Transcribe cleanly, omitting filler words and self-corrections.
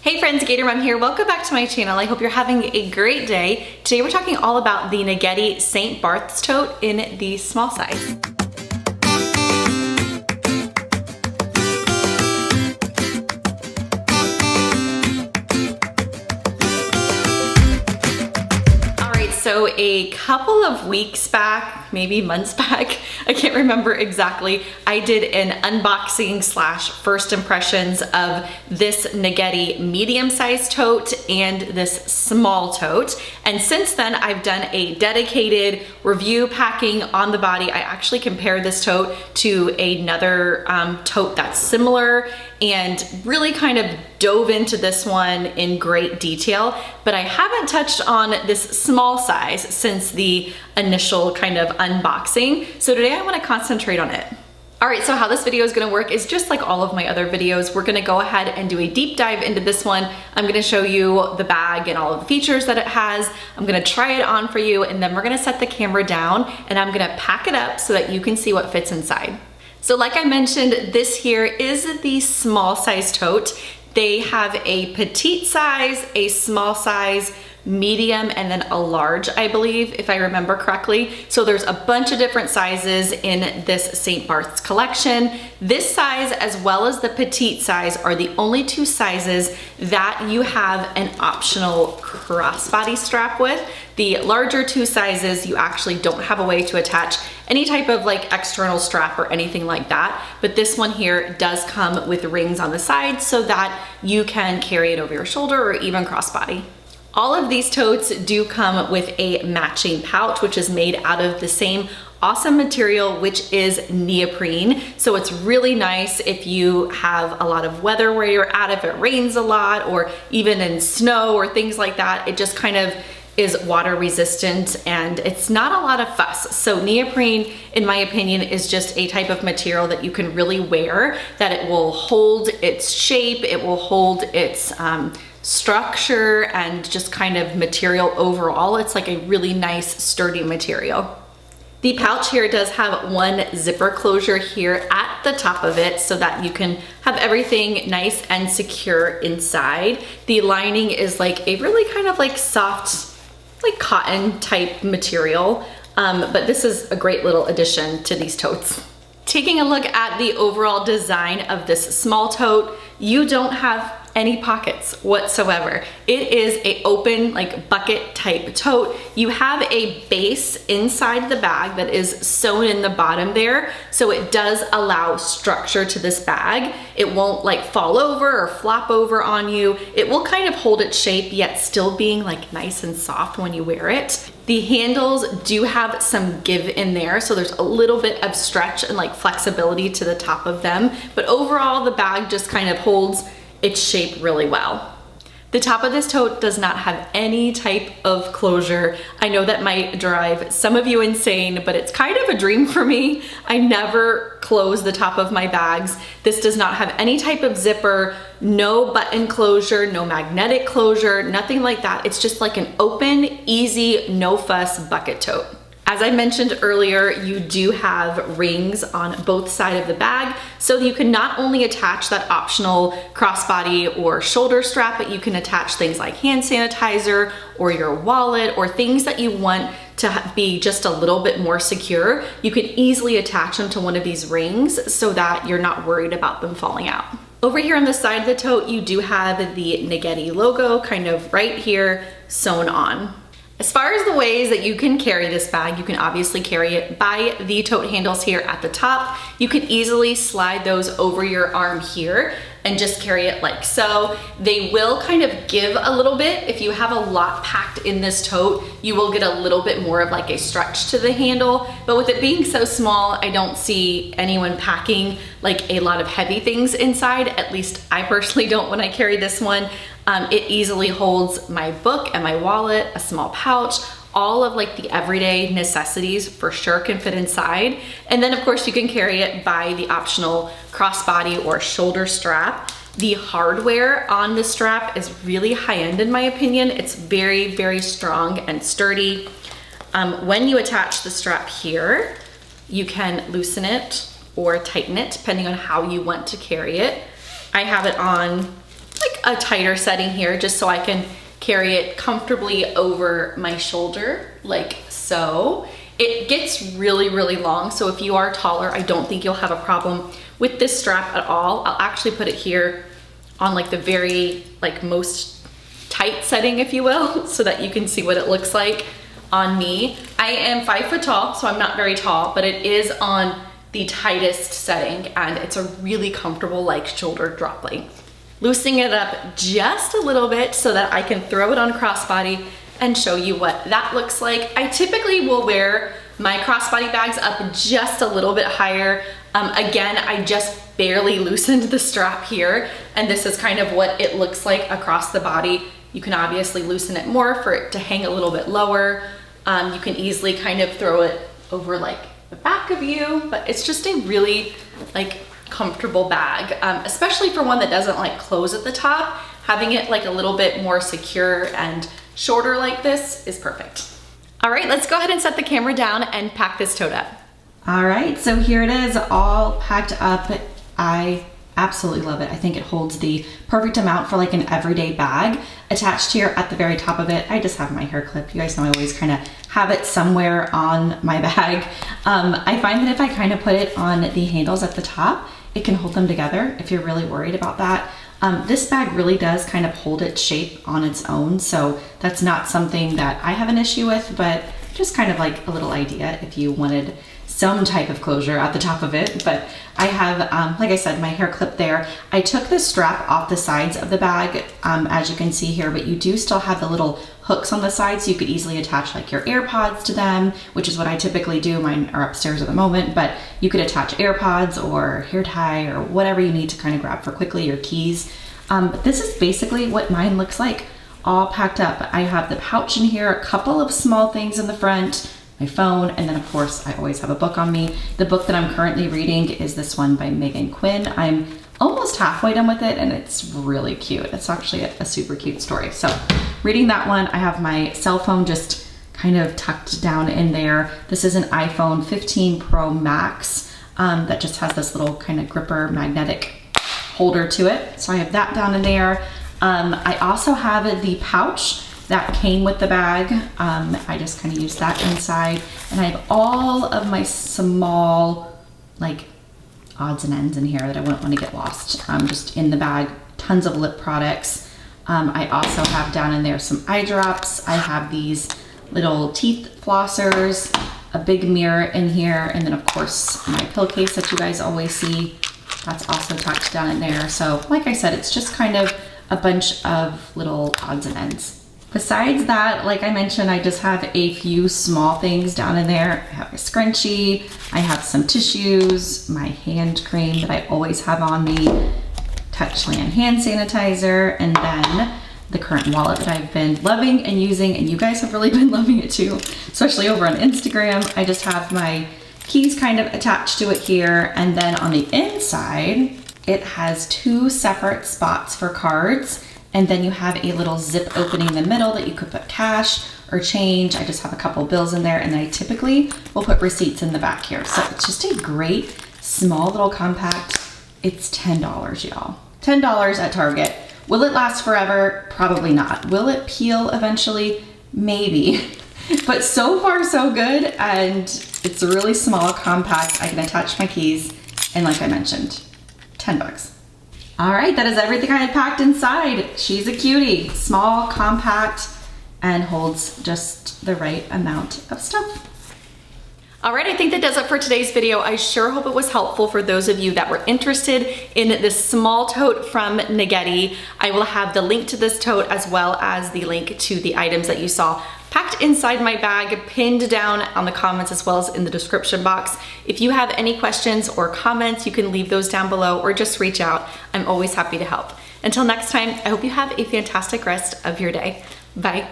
Hey friends, Gator Mom here. Welcome back to my channel. I hope you're having a great day. Today we're talking all about the Naghedi St. Barths tote in the small size. So a couple of weeks back, maybe months back, I can't remember exactly, I did an unboxing slash first impressions of this Naghedi medium-sized tote and this small tote. And since then, I've done a dedicated review packing on the body. I actually compared this tote to another tote that's similar and really kind of dove into this one in great detail, but I haven't touched on this small size since the initial kind of unboxing. So today I wanna concentrate on it. All right, so how this video is gonna work is just like all of my other videos. We're gonna go ahead and do a deep dive into this one. I'm gonna show you the bag and all of the features that it has. I'm gonna try it on for you, and then we're gonna set the camera down and I'm gonna pack it up so that you can see what fits inside. So like I mentioned, this here is the small size tote. They have a petite size, a small size, medium, and then a large, I believe, if I remember correctly. So there's a bunch of different sizes in this St. Barths collection. This size as well as the petite size are the only two sizes that you have an optional crossbody strap with. The larger two sizes, you actually don't have a way to attach any type of like external strap or anything like that. But this one here does come with rings on the side so that you can carry it over your shoulder or even crossbody. All of these totes do come with a matching pouch, which is made out of the same awesome material, which is neoprene. So it's really nice if you have a lot of weather where you're at, if it rains a lot, or even in snow or things like that. It just kind of is water resistant and it's not a lot of fuss. So neoprene, in my opinion, is just a type of material that you can really wear, that it will hold its shape, it will hold its structure and just kind of material overall. It's like a really nice sturdy material. The pouch here does have one zipper closure here at the top of it so that you can have everything nice and secure inside. The lining is like a really kind of like soft, like cotton type material, but this is a great little addition to these totes. Taking a look at the overall design of this small tote, you don't have any pockets whatsoever. It is a open like bucket type tote. You have a base inside the bag that is sewn in the bottom there, so it does allow structure to this bag. It won't like fall over or flop over on you. It will kind of hold its shape yet still being like nice and soft when you wear it. The handles do have some give in there, so there's a little bit of stretch and like flexibility to the top of them, but overall the bag just kind of holds its shape really well. The top of this tote does not have any type of closure. I know that might drive some of you insane, but it's kind of a dream for me. I never close the top of my bags. This does not have any type of zipper, no button closure, no magnetic closure, nothing like that. It's just like an open, easy, no fuss bucket tote. As I mentioned earlier, you do have rings on both sides of the bag, so you can not only attach that optional crossbody or shoulder strap, but you can attach things like hand sanitizer or your wallet or things that you want to be just a little bit more secure. You can easily attach them to one of these rings so that you're not worried about them falling out. Over here on the side of the tote, you do have the Naghedi logo kind of right here sewn on. As far as the ways that you can carry this bag, you can obviously carry it by the tote handles here at the top. You can easily slide those over your arm here and just carry it like so. They will kind of give a little bit. If you have a lot packed in this tote, you will get a little bit more of like a stretch to the handle. But with it being so small, I don't see anyone packing like a lot of heavy things inside. At least I personally don't when I carry this one. It easily holds my book and my wallet, a small pouch, all of like the everyday necessities for sure can fit inside. And then of course you can carry it by the optional crossbody or shoulder strap. The hardware on the strap is really high-end in my opinion. It's very, very strong and sturdy. When you attach the strap here, you can loosen it or tighten it depending on how you want to carry it. I have it on like a tighter setting here just so I can carry it comfortably over my shoulder, like so. It gets really, really long, so if you are taller, I don't think you'll have a problem with this strap at all. I'll actually put it here on like the very like most tight setting, if you will, so that you can see what it looks like on me. I am 5 foot tall, so I'm not very tall, but it is on the tightest setting, and it's a really comfortable like shoulder drop length. Loosening it up just a little bit so that I can throw it on crossbody and show you what that looks like. I typically will wear my crossbody bags up just a little bit higher. Again, I just barely loosened the strap here, and this is kind of what it looks like across the body. You can obviously loosen it more for it to hang a little bit lower. You can easily kind of throw it over like the back of you, but it's just a really like comfortable bag, especially for one that doesn't like close at the top. Having it like a little bit more secure and shorter like this is perfect. All right, let's go ahead and set the camera down and pack this tote up. All right, so here it is, all packed up. I absolutely love it. I think it holds the perfect amount for like an everyday bag. Attached here at the very top of it, I just have my hair clip. You guys know I always kind of have it somewhere on my bag. I find that if I kind of put it on the handles at the top, it can hold them together if you're really worried about that. This bag really does kind of hold its shape on its own, so that's not something that I have an issue with, but just kind of like a little idea if you wanted some type of closure at the top of it. But I have, like I said, my hair clip there. I took the strap off the sides of the bag, as you can see here, but you do still have the little hooks on the sides, so you could easily attach like your AirPods to them, which is what I typically do. Mine are upstairs at the moment, but you could attach AirPods or hair tie or whatever you need to kind of grab for quickly, your keys. But this is basically what mine looks like, all packed up. I have the pouch in here, a couple of small things in the front, my phone, and then of course I always have a book on me. The book that I'm currently reading is this one by Megan Quinn. I'm almost halfway done with it, and it's really cute. It's actually a super cute story. So reading that one, I have my cell phone just kind of tucked down in there. This is an iPhone 15 Pro Max that just has this little kind of gripper magnetic holder to it. So I have that down in there. I also have the pouch that came with the bag. I just kind of used that inside, and I have all of my small like odds and ends in here that I wouldn't want to get lost, just in the bag. Tons of lip products. I also have down in there some eye drops. I have these little teeth flossers, a big mirror in here, and then of course my pillowcase that you guys always see. That's also tucked down in there. So like I said, it's just kind of a bunch of little odds and ends. Besides that, like I mentioned, I just have a few small things down in there. I have a scrunchie, I have some tissues, my hand cream that I always have on me, Touchland hand sanitizer, and then the current wallet that I've been loving and using, and you guys have really been loving it too, especially over on Instagram. I just have my keys kind of attached to it here, and then on the inside, it has 2 separate spots for cards. And then you have a little zip opening in the middle that you could put cash or change. I just have a couple bills in there, and I typically will put receipts in the back here. So it's just a great small little compact. It's $10, y'all. $10 at Target. Will it last forever? Probably not. Will it peel eventually? Maybe. But so far so good, and it's really small, compact. I can attach my keys, and like I mentioned, 10 bucks. All right, that is everything I had packed inside. She's a cutie, small, compact, and holds just the right amount of stuff. All right, I think that does it for today's video. I sure hope it was helpful for those of you that were interested in this small tote from Naghedi. I will have the link to this tote as well as the link to the items that you saw packed inside my bag, pinned down on the comments as well as in the description box. If you have any questions or comments, you can leave those down below or just reach out. I'm always happy to help. Until next time, I hope you have a fantastic rest of your day. Bye.